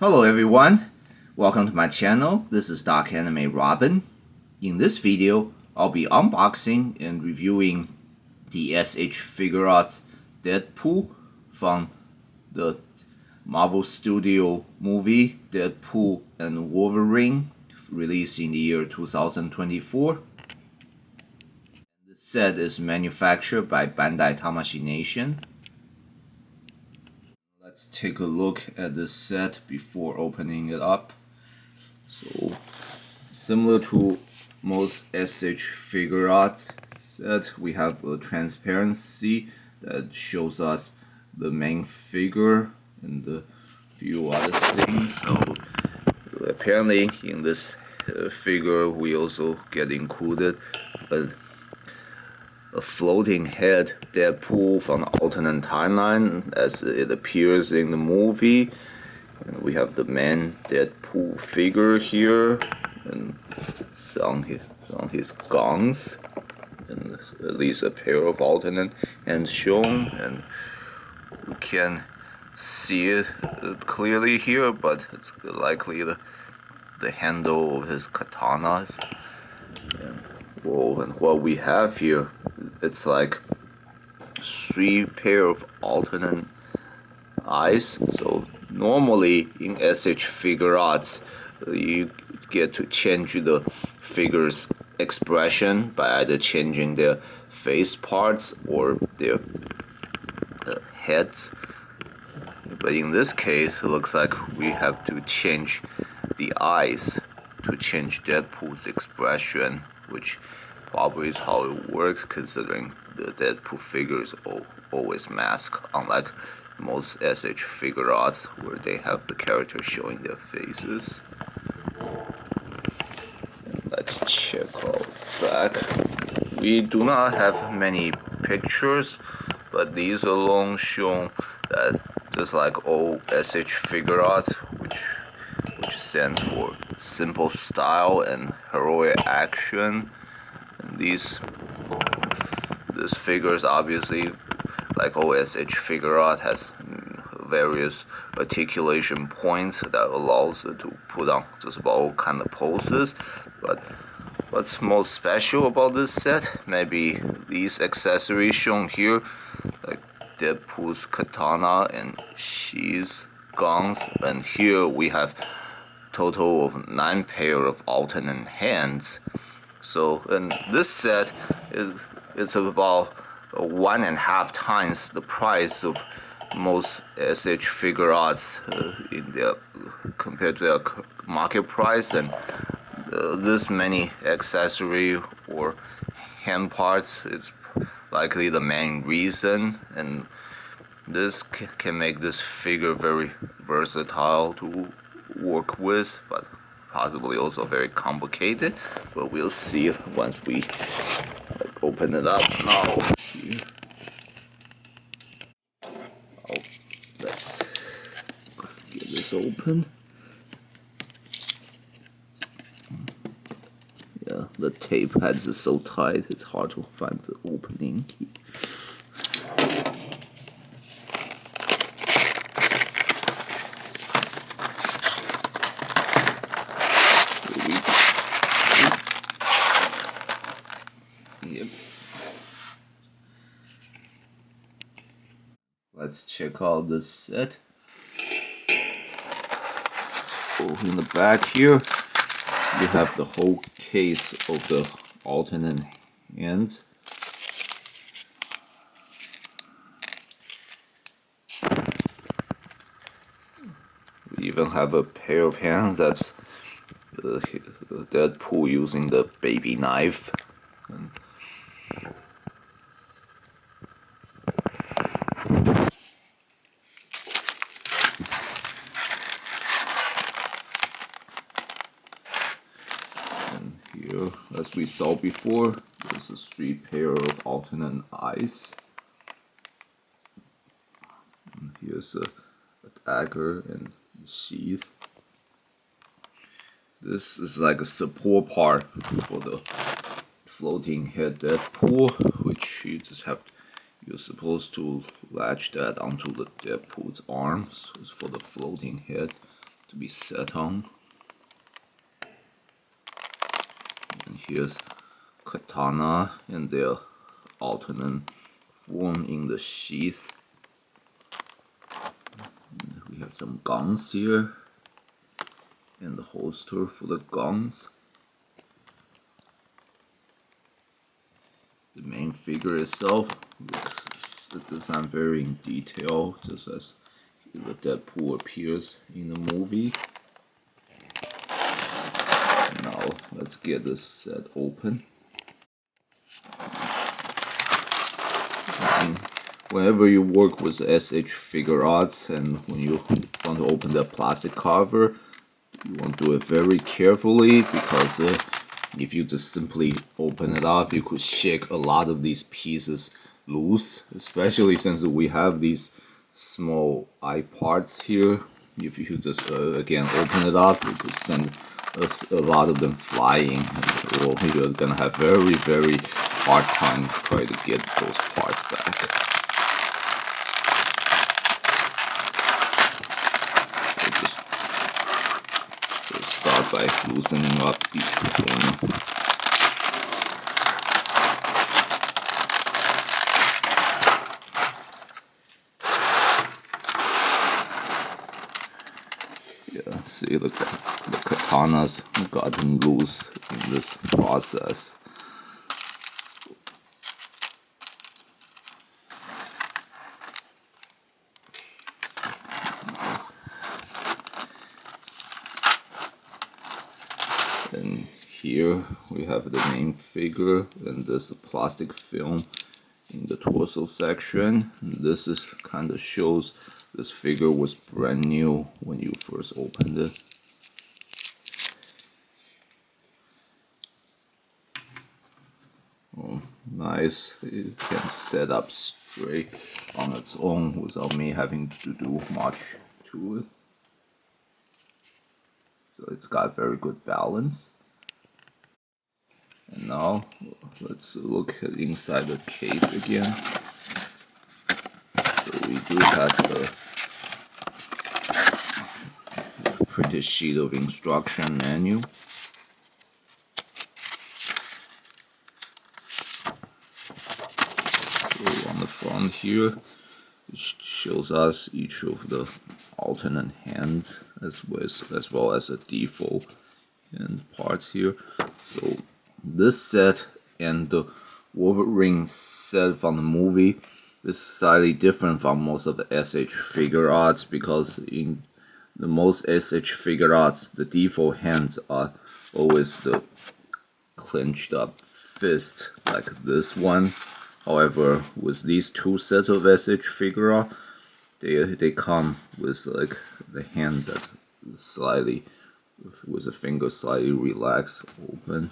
Hello everyone, welcome to my channel. This is Dark Anime Robin. In this video, I'll be unboxing and reviewing the SH Figuarts Deadpool from the Marvel Studio movie Deadpool and Wolverine, released in the year 2024. The set is manufactured by Bandai Tamashii Nation. Let's take a look at this set before opening it up. So, similar to most SH Figuarts set, we have a transparency that shows us the main figure and a few other things. So, apparently in this figure we also get included a floating head Deadpool from the alternate timeline as it appears in the movie. And we have the main Deadpool figure here, and it's on his guns, and at least a pair of alternate hands shown, and we can see it clearly here, but it's likely the handle of his katanas. And what we have here, it's like 3 pair of alternate eyes. So normally in SH Figuarts, you get to change the figure's expression by either changing their face parts or their heads. But in this case, it looks like we have to change the eyes to change Deadpool's expression, which probably is how it works, considering the Deadpool figures always mask, unlike most SH Figuarts where they have the characters showing their faces. And let's check out back. We do not have many pictures, but these alone show that just like all SH Figuarts, which stands for simple style and heroic action. And these figures, obviously, like all SH Figuart, has various articulation points that allows it to put on just about all kind of poses. But what's most special about this set, maybe these accessories shown here, like Deadpool's katana and She's guns, and here we have total of 9 pair of alternate hands. So in this set, it's about 1.5 times the price of most SH Figuarts in their compared to their market price, and this many accessory or hand parts is likely the main reason, and this can make this figure very versatile to work with, but possibly also very complicated. But we'll see once we open it up now. Let's get this open. Yeah, the tape pads are so tight, it's hard to find the opening. Yep. Let's check out the set. So in the back here, we have the whole case of the alternate hands. We even have a pair of hands that's Deadpool using the baby knife. And here, as we saw before, there's a 3 pair of alternate eyes. And here's a dagger and sheath. This is like a support part for the floating head Deadpool, which you're supposed to latch that onto the Deadpool's arms for the floating head to be set on. And here's katana in their alternate form in the sheath. And we have some guns here and the holster for the guns. The main figure itself looks designed very in detail, just as the Deadpool appears in the movie. Now let's get this set open. And whenever you work with SH Figuarts and when you want to open the plastic cover, you want to do it very carefully, because if you just simply open it up, you could shake a lot of these pieces loose, especially since we have these small eye parts here. If you just again open it up, you could send a lot of them flying, or you're gonna have very hard time trying to get those parts back. So just start by loosening up each thing. Yeah, see the katana's gotten loose in this process. And here we have the main figure, and there's the plastic film in the torso section. And this is kind of shows this figure was brand new when you first opened it. Oh, nice. It can set up straight on its own without me having to do much to it. So it's got very good balance. And now let's look at inside the case again. So we do have a printed sheet of instruction manual. So on the front here, it shows us each of the alternate hands as well as the default hand parts here. So this set and the Wolverine set from the movie is slightly different from most of the SH Figuarts, because in the most SH Figuarts, the default hands are always the clenched up fist like this one. However, with these two sets of SH Figuarts, they come with like the hand that's slightly, with the finger slightly relaxed, open.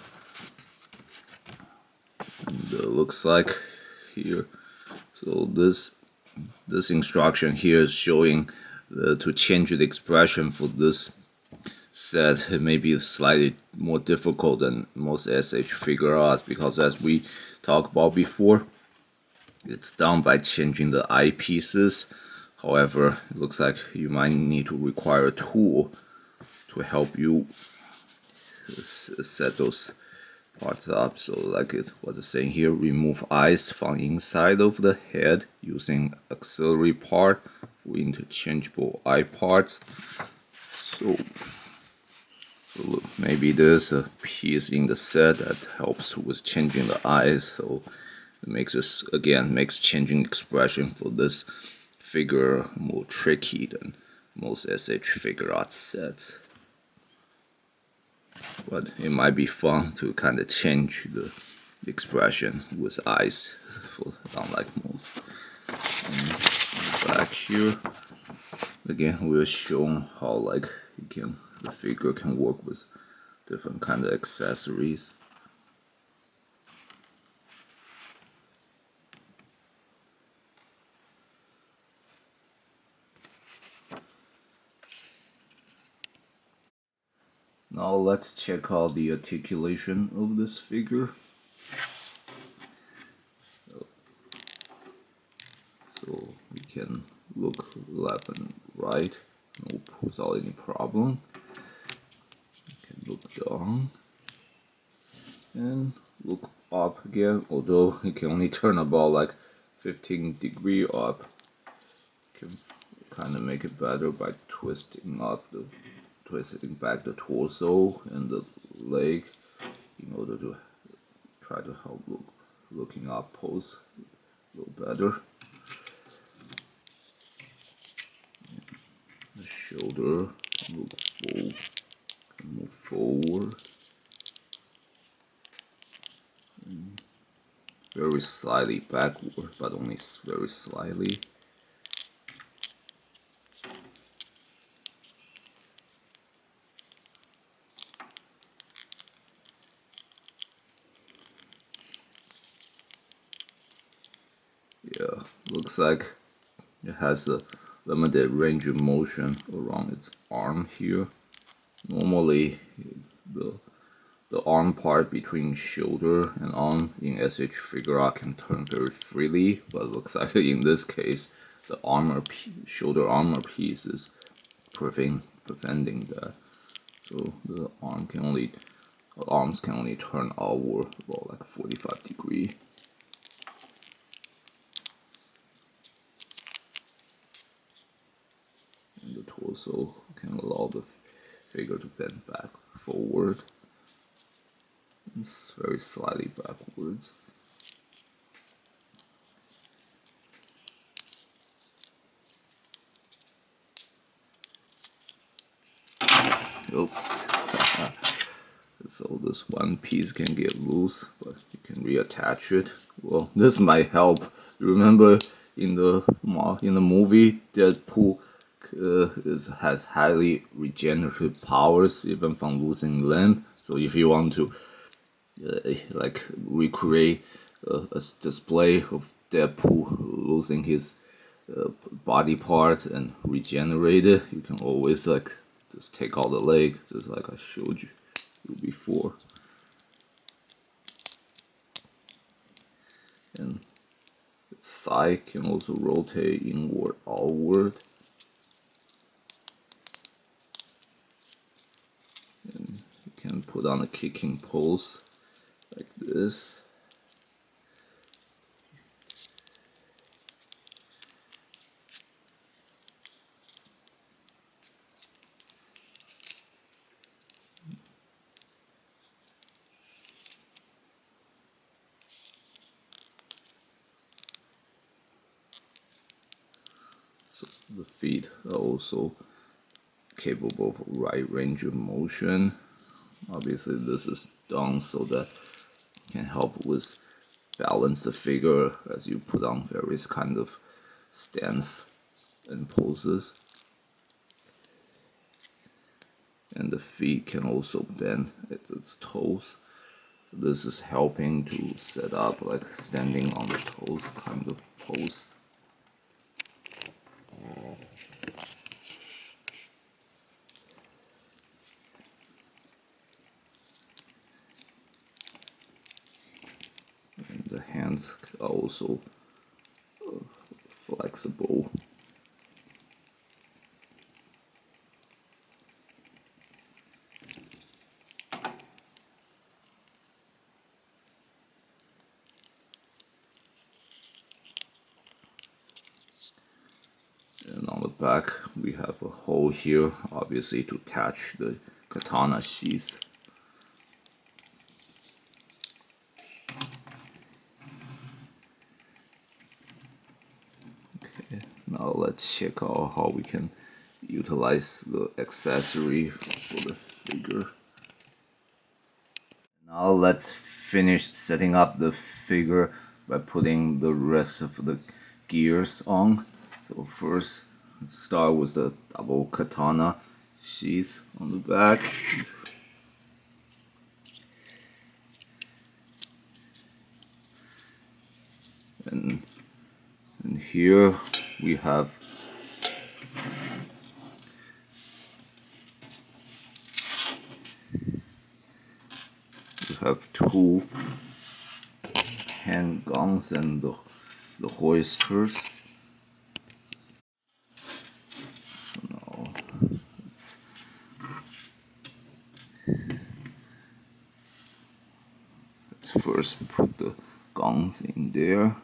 And it looks like here. So this instruction here is showing to change the expression for this set. It may be slightly more difficult than most SH Figuarts, because as we talked about before, it's done by changing the eyepieces. However, it looks like you might need to require a tool to help you set those parts up. So like it was saying here, remove eyes from inside of the head using auxiliary part for interchangeable eye parts. So look, maybe there's a piece in the set that helps with changing the eyes, so it makes changing expression for this figure more tricky than most SH Figuarts sets. But it might be fun to kind of change the expression with eyes, unlike most. And back here, again, we're showing how like the figure can work with different kind of accessories. Now let's check out the articulation of this figure. So we can look left and right Nope, without any problem. You can look down and look up again, although it can only turn about like 15 degrees up. You can kind of make it better by twisting back the torso and the leg in order to try to help looking up pose a little better. The shoulder move forward. Very slightly backward, but only very slightly. Yeah, looks like it has a limited range of motion around its arm here. Normally, the arm part between shoulder and arm in SH Figuarts can turn very freely, but looks like in this case, the shoulder armor piece is preventing that. So the arms can only turn outward about like 45 degrees. And the torso can allow the figure to bend back forward. It's very slightly backwards. Oops. So this one piece can get loose, but you can reattach it. Well, this might help. Remember in the movie, Deadpool has highly regenerative powers, even from losing limb. So if you want to like recreate a display of Deadpool losing his body parts and regenerate it, you can always like just take out the leg, just like I showed you before. And its thigh can also rotate inward, outward. And you can put on a kicking pose like this. So the feet are also capable of wide range of motion. Obviously this is done so that it can help with balance the figure as you put on various kind of stance and poses. And the feet can also bend at its toes. So this is helping to set up like standing on the toes kind of pose. And the hands are also flexible. And on the back we have a hole here, obviously to attach the katana sheath. Okay, now let's check out how we can utilize the accessory for the figure. Now let's finish setting up the figure by putting the rest of the gears on. So first, let's start with the double katana sheath on the back. And here we have two handguns and the hoisters. So now first put the guns in there.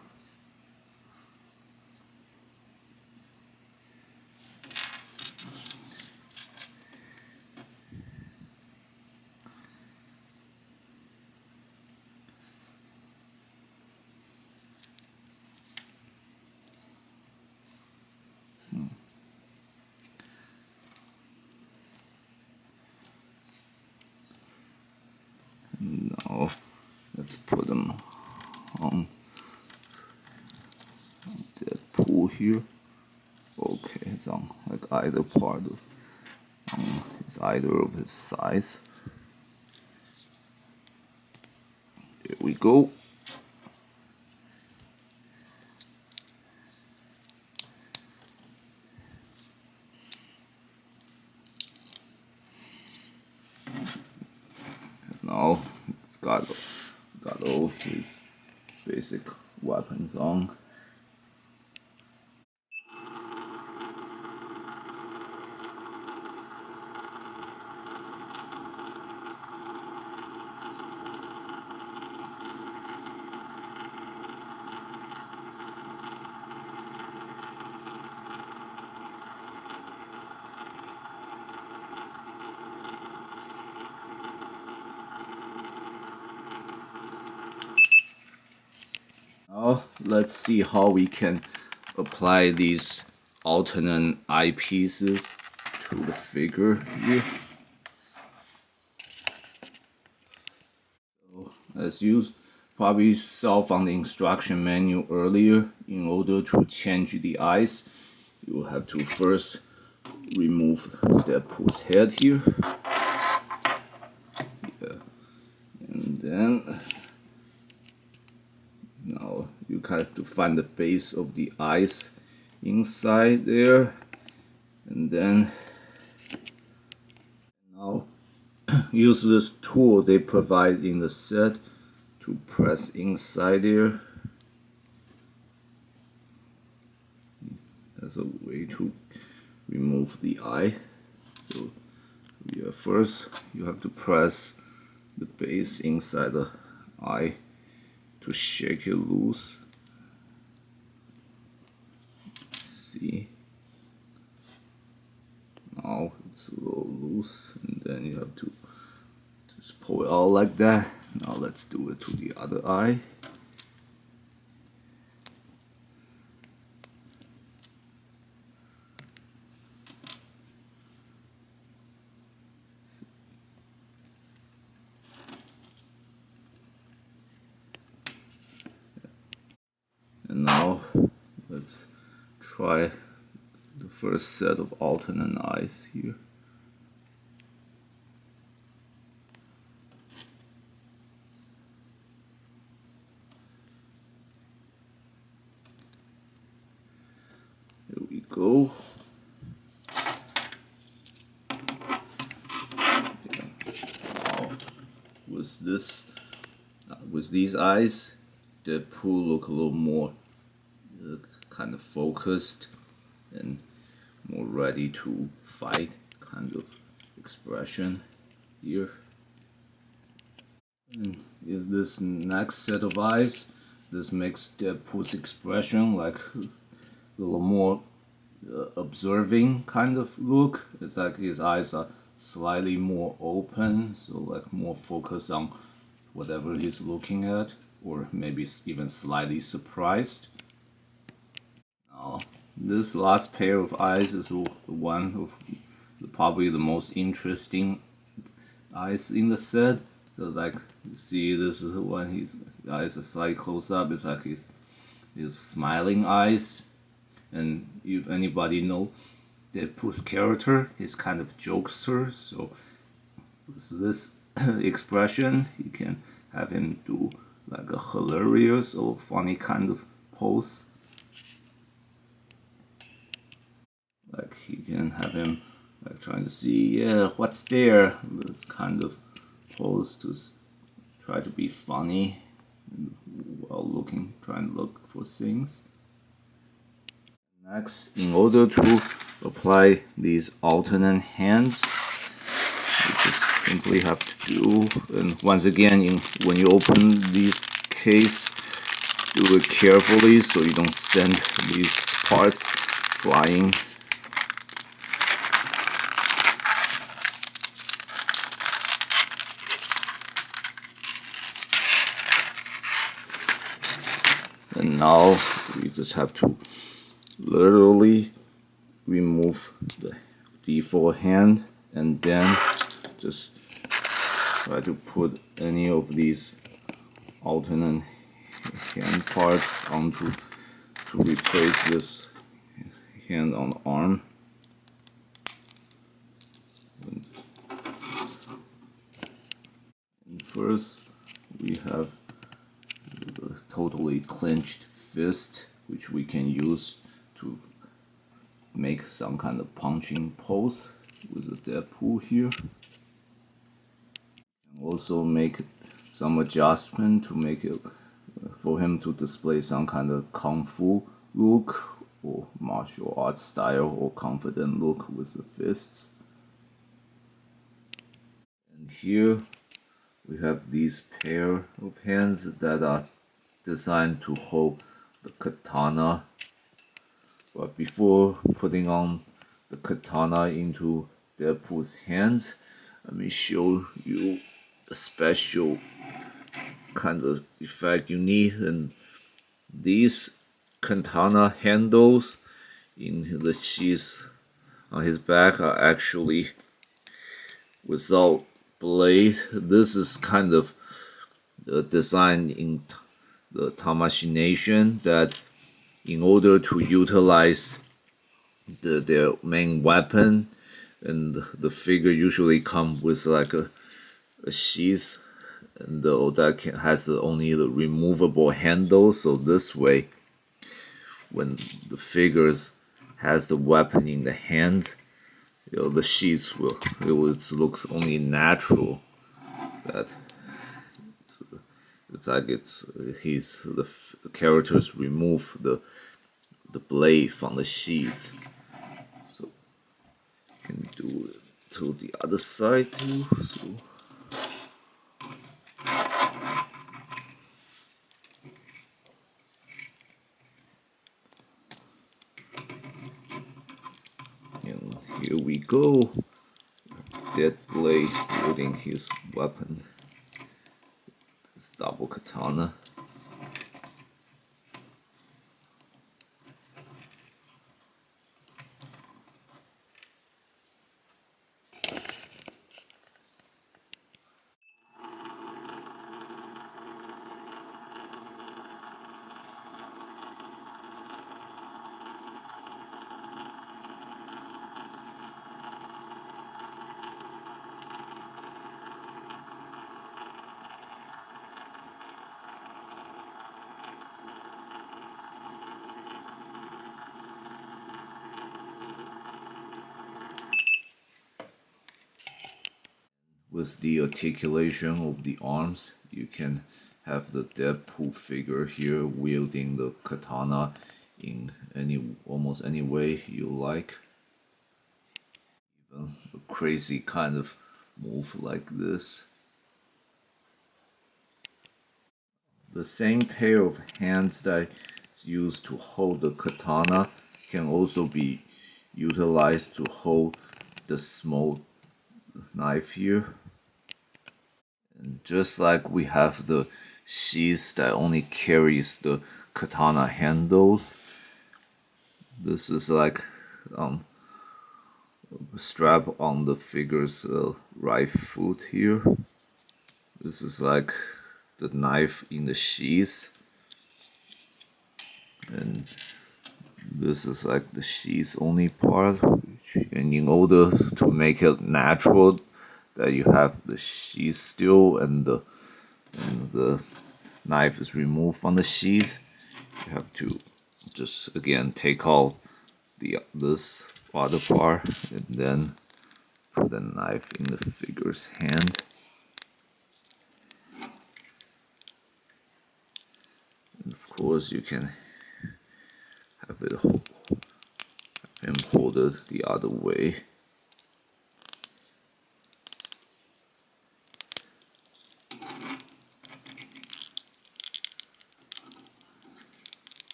Now let's put them on Deadpool here. Okay, it's on like either part of it's either of his size. There we go. Now it's got all his basic weapons on. Now let's see how we can apply these alternate eyepieces to the figure here. So, as you probably saw from the instruction manual earlier, in order to change the eyes, you have to first remove Deadpool's head here. Yeah. And then now you have to find the base of the eyes inside there, and then now use this tool they provide in the set to press inside there. That's a way to remove the eye. So yeah, first you have to press the base inside the eye to shake it loose. See, now it's a little loose, and then you have to just pull it out like that. Now let's do it to the other eye. And now let's try the first set of alternate eyes here. There we go. Now with these eyes, Deadpool look a little more kind of focused and more ready to fight kind of expression here. And this next set of eyes, this makes Deadpool's expression like a little more observing kind of look. It's like his eyes are slightly more open, so like more focused on whatever he's looking at, or maybe even slightly surprised. Now, this last pair of eyes is the one of probably the most interesting eyes in the set. So like, you see, this is the one his eyes are slightly close up. It's like his smiling eyes. And if anybody know Deadpool's character, he's kind of jokester. So with this expression, you can have him do like a hilarious or funny kind of pose. Like you can have him like trying to see, yeah, what's there? This kind of pose to try to be funny while trying to look for things. Next, in order to apply these alternate hands, you just simply have to do. And once again, when you open these case, do it carefully so you don't send these parts flying. And now we just have to literally remove the default hand and then just try to put any of these alternate hand parts onto to replace this hand on the arm. And first we have the totally clenched fist, which we can use to make some kind of punching pose with the Deadpool here. And also make some adjustment to make it for him to display some kind of kung fu look or martial arts style or confident look with the fists. And here we have these pair of hands that are designed to hold the katana. But before putting on the katana into Deadpool's hands, let me show you a special kind of effect you need. And these katana handles in the sheath on his back are actually without blade. This is kind of the design in the Tamashii Nation, that in order to utilize their main weapon, and the figure usually comes with like a sheath, and that has only the removable handle. So this way, when the figures has the weapon in the hand, the sheath it looks only natural. That it's like the characters remove the blade from the sheath. So can do it to the other side too. So and here we go. Dead blade holding his weapon, his double katana. With the articulation of the arms, you can have the Deadpool figure here wielding the katana in almost any way you like. Even a crazy kind of move like this. The same pair of hands that is used to hold the katana can also be utilized to hold the small knife here. And just like we have the sheath that only carries the katana handles, this is like a strap on the figure's right foot here. This is like the knife in the sheath, and this is like the sheath only part. And in order to make it natural, that you have the sheath still and the knife is removed from the sheath, you have to just again take out this other part and then put the knife in the figure's hand. And of course, you can have him hold it the other way.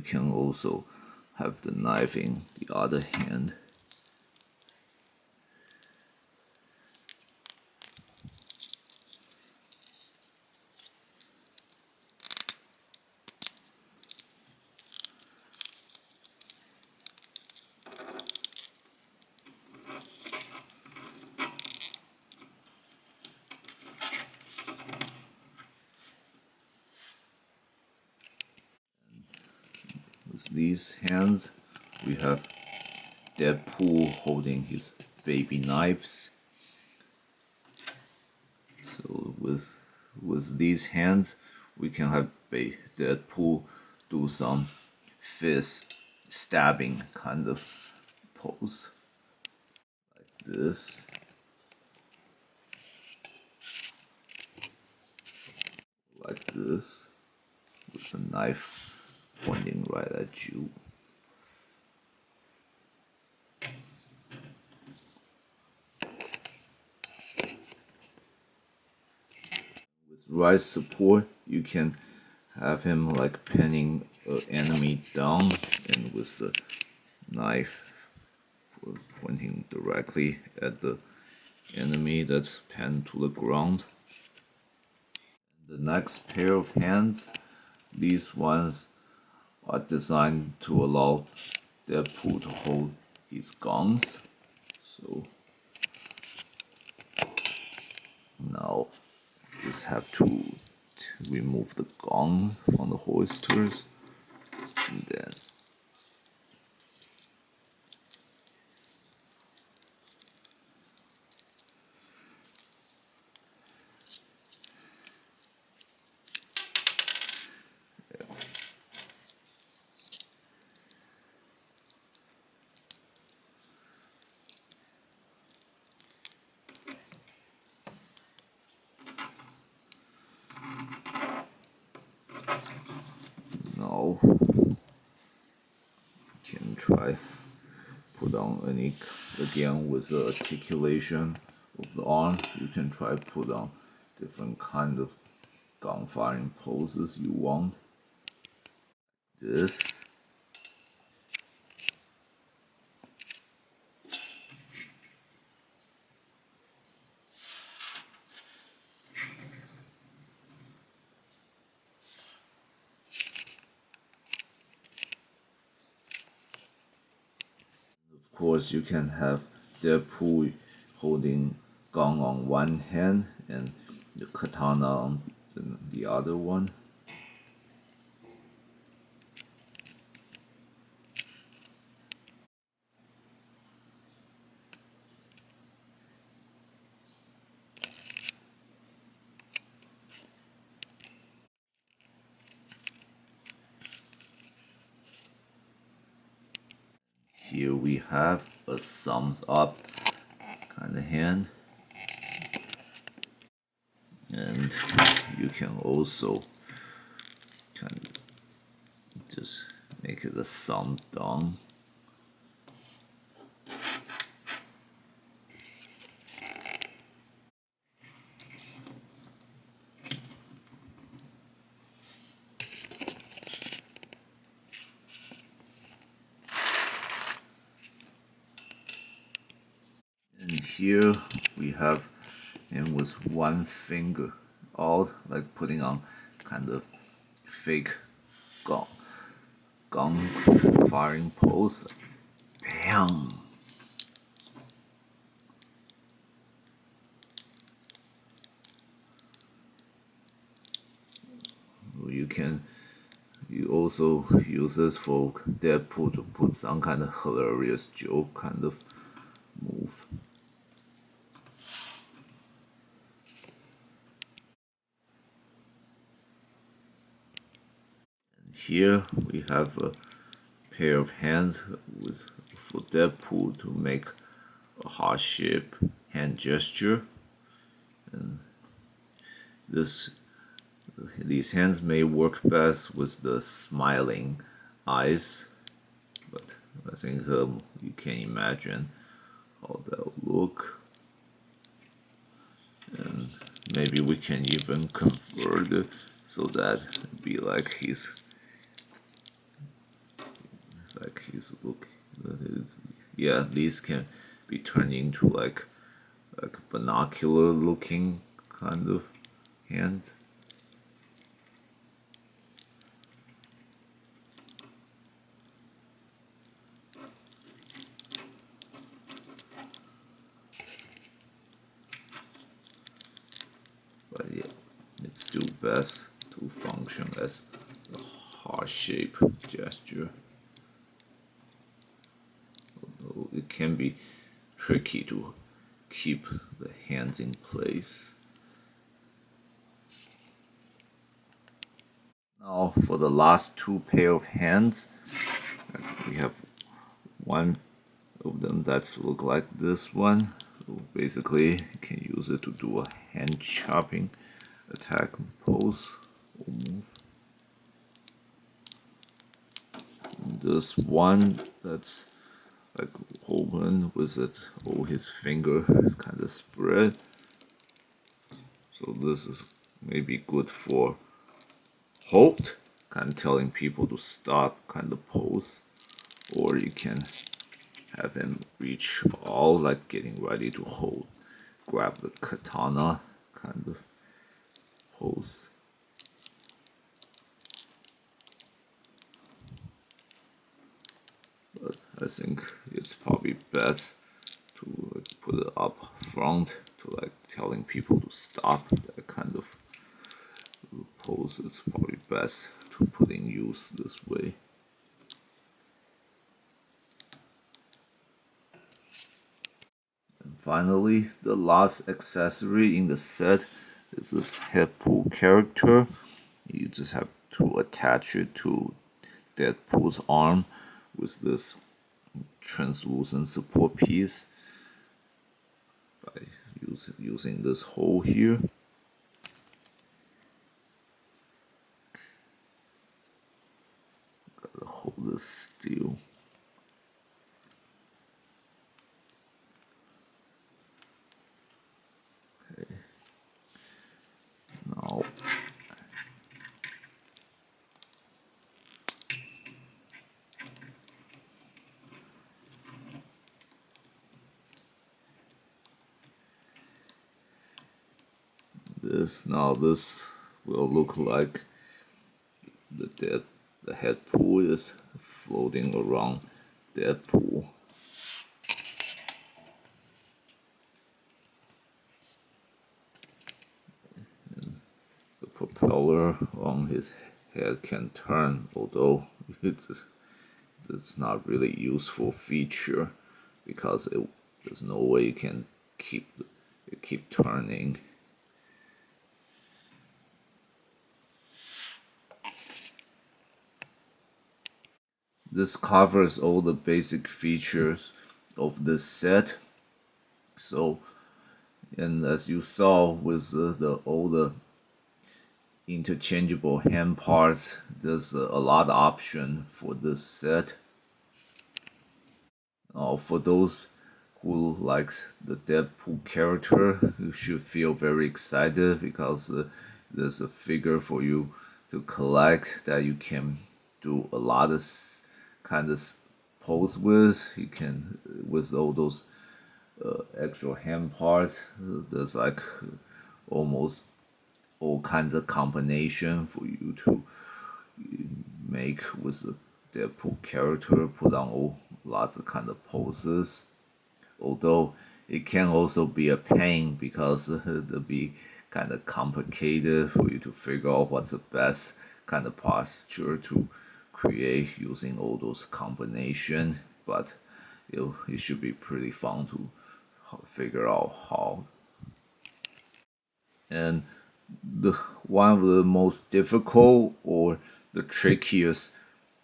you can also have the knife in the other hand. With these hands, we have Deadpool holding his baby knives. So with these hands, we can have Deadpool do some fist stabbing kind of pose, like this, with a knife pointing right at you. With right support, you can have him like pinning an enemy down, and with the knife pointing directly at the enemy that's pinned to the ground. The next pair of hands, these ones are designed to allow Deadpool to hold his guns. So now just have to remove the gun from the holsters, and then now you can try put on any, again with the articulation of the arm, you can try put on different kind of gun firing poses you want. This. Of course, you can have Deadpool holding gun on one hand and the katana on the other one. Here we have a thumbs up kind of hand, and you can also kind of just make it a thumb down. And here we have him with one finger out, like putting on kind of fake gun firing pose. Bam! You also use this for Deadpool to put some kind of hilarious joke kind of move. And here we have a pair of hands for Deadpool to make a heart shape hand gesture. And these hands may work best with the smiling eyes, but I think you can imagine how that will look. And maybe we can even convert it so that it'd be like he's he's look. Yeah, these can be turned into like binocular looking kind of hands. But yeah, it's still best to function as a heart shape gesture. Although it can be tricky to keep the hands in place. Now for the last two pair of hands, we have one of them that's look like this one. So basically, you can use it to do a hand chopping attack pose or move. This one that's like open with it, all his finger is kind of spread. So this is maybe good for hold, kind of telling people to stop kind of pose, or you can have him reach all, like getting ready to hold, grab the katana kind of pose. But I think it's probably best to like, put it up front to like telling people to stop that kind of pose. It's probably best to put in use this way. And finally, the last accessory in the set is this Deadpool character. You just have to attach it to Deadpool's arm with this translucent support piece by using this hole here. Gotta hold this still. Okay. Now this will look like the head pool is floating around Deadpool. And the propeller on his head can turn, although it's not really useful feature because there's no way you can keep turning. This covers all the basic features of this set. So, and as you saw with all the interchangeable hand parts, there's a lot of option for this set. For those who likes the Deadpool character, you should feel very excited because there's a figure for you to collect that you can do a lot of kind of pose with. You can with all those extra hand parts. There's like almost all kinds of combination for you to make with the Deadpool character. Put on all lots of kind of poses. Although it can also be a pain because it'll be kind of complicated for you to figure out what's the best kind of posture to create using all those combination. But it should be pretty fun to figure out how. And one of the most difficult or the trickiest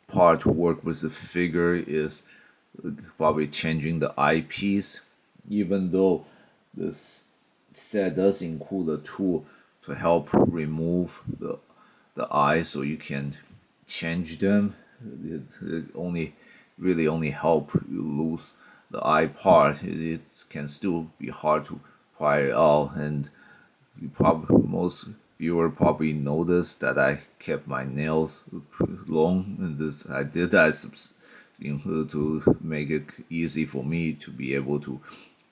part to work with the figure is probably changing the eyepiece, even though this set does include a tool to help remove the eye so you can change them. It only really only help you lose the eye part. It can still be hard to pry it out, and you probably most viewer probably noticed that I kept my nails long, and this I did that in order to make it easy for me to be able to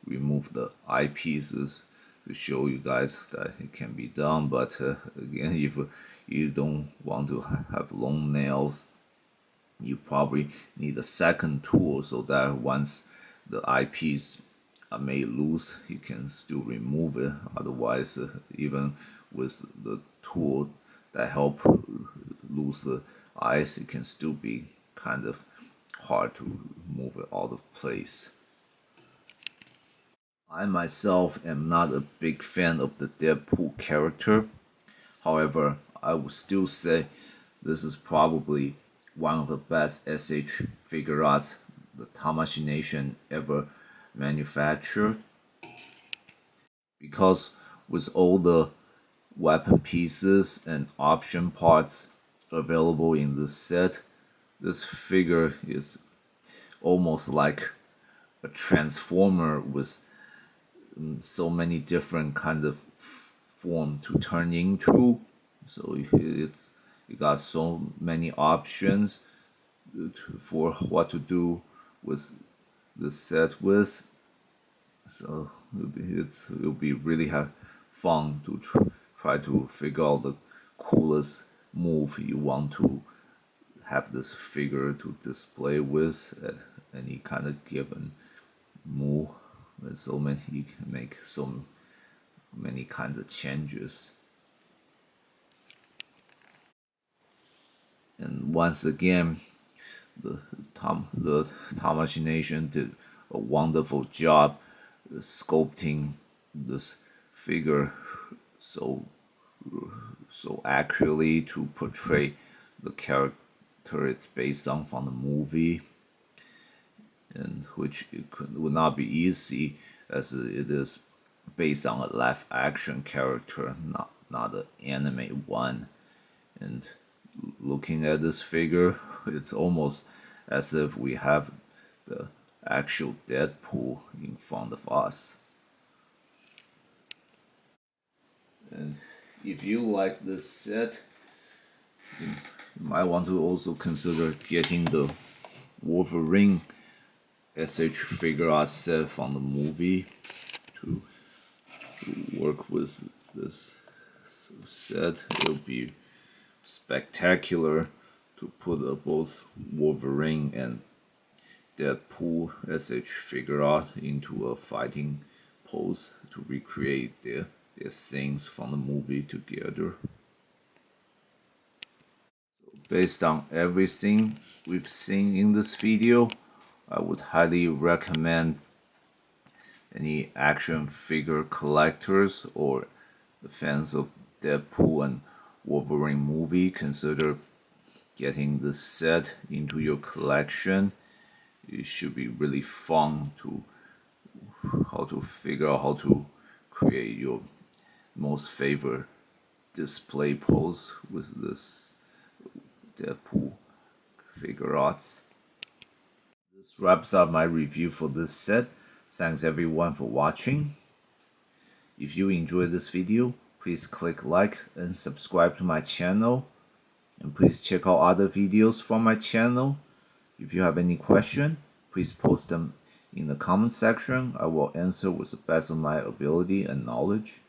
remove the eyepieces to show you guys that it can be done. But again, if you don't want to have long nails, you probably need a second tool so that once the eyepiece are made loose, you can still remove it. Otherwise, even with the tool that help loose the eyes, it can still be kind of hard to move it out of place. I myself am not a big fan of the Deadpool character. However, I would still say this is probably one of the best SH Figuarts the Tamashii Nation ever manufactured, because with all the weapon pieces and option parts available in this set, this figure is almost like a transformer with so many different kind of form to turn into. So it's you got so many options for what to do with the set with. So it'll be really fun to try to figure out the coolest move you want to have this figure to display with at any kind of given move. And so many, you can make so many kinds of changes. And once again, the Tamashii Nation did a wonderful job sculpting this figure so accurately to portray the character it's based on from the movie, and which would not be easy as it is based on a live action character, not an anime one. And looking at this figure, it's almost as if we have the actual Deadpool in front of us. And if you like this set, you might want to also consider getting the Wolverine SH Figuarts set from the movie to work with this set. It'll be spectacular to put both Wolverine and Deadpool SH Figuart into a fighting pose to recreate their scenes from the movie together. So based on everything we've seen in this video, I would highly recommend any action figure collectors or the fans of Deadpool and Wolverine movie consider getting this set into your collection. It should be really fun to figure out how to create your most favorite display pose with this Deadpool Figuarts. This wraps up my review for this set. Thanks everyone for watching. If you enjoyed this video, please click like and subscribe to my channel. And please check out other videos from my channel. If you have any question, please post them in the comment section. I will answer with the best of my ability and knowledge.